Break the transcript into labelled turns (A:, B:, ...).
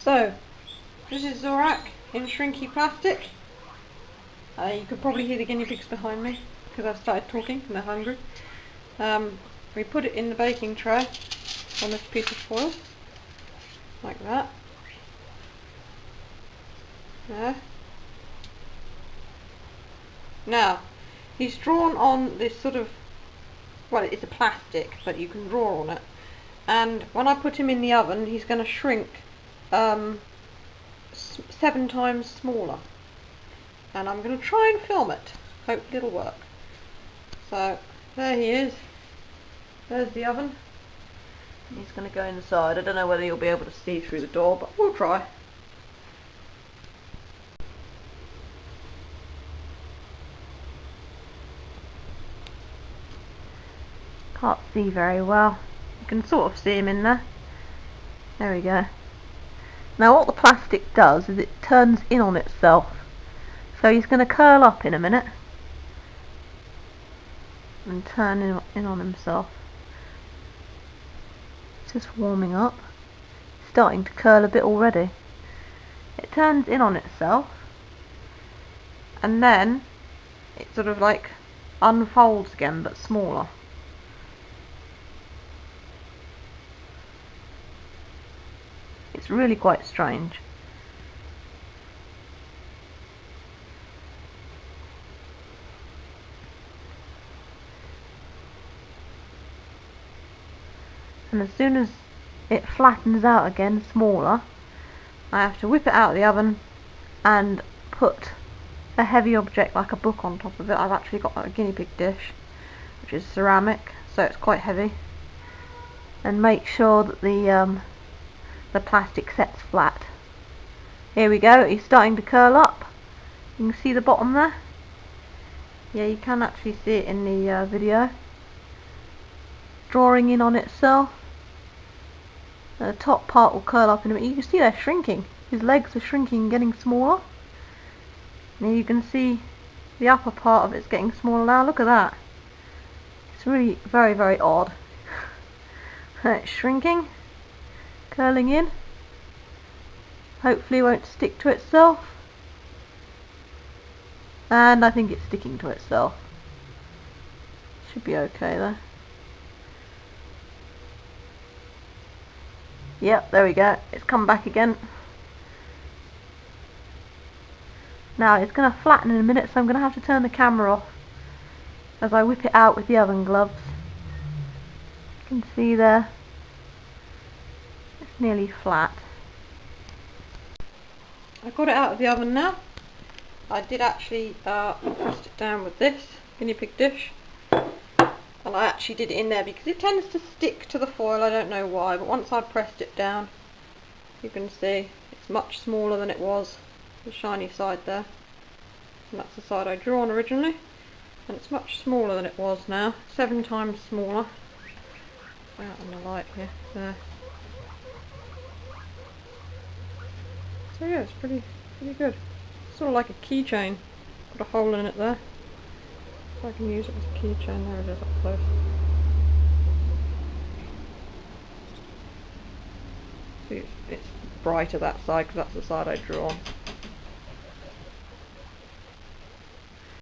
A: So, this is Zorak in shrinky plastic. You could probably hear the guinea pigs behind me because I've started talking and they're hungry. We put it in the baking tray on this piece of foil, like that. There. Now, he's drawn on this sort of, well, it's a plastic, but you can draw on it. And when I put him in the oven, he's going to shrink 7 times smaller. And I'm going to try and film it. Hopefully it'll work. So, there he is. There's the oven. He's going to go inside. I don't know whether you'll be able to see through the door, but we'll try. Can't see very well. You can sort of see him in there. There we go. Now what the plastic does is it turns in on itself. So he's going to curl up in a minute and turn in on himself. It's just warming up. It's starting to curl a bit already. It turns in on itself and then it sort of like unfolds again but smaller. It's really quite strange. And as soon as it flattens out again, smaller, I have to whip it out of the oven and put a heavy object like a book on top of it. I've actually got a guinea pig dish, which is ceramic, so it's quite heavy, and make sure that the plastic sets flat. Here we go, he's starting to curl up. You can see the bottom there. Yeah, you can actually see it in the video. Drawing in on itself. The top part will curl up in a minute. You can see they're shrinking. His legs are shrinking, getting smaller. And you can see the upper part of it's getting smaller now. Look at that. It's really very, very odd. It's shrinking, curling in. Hopefully it won't stick to itself. And I think it's sticking to itself. Should be okay there. Yep, there we go. It's come back again. Now it's going to flatten in a minute, so I'm going to have to turn the camera off as I whip it out with the oven gloves. You can see there. It's nearly flat. I got it out of the oven now. I did actually press it down with this guinea pig dish. And I actually did it in there because it tends to stick to the foil, I don't know why, but once I'd pressed it down, you can see it's much smaller than it was, the shiny side there. And that's the side I drew on originally, and it's much smaller than it was now, 7 times smaller. Out on the light here, there. So yeah, it's pretty good. It's sort of like a keychain, got a hole in it there. So I can use it as a keychain. There it is up close. See, it's brighter that side because that's the side I drew on.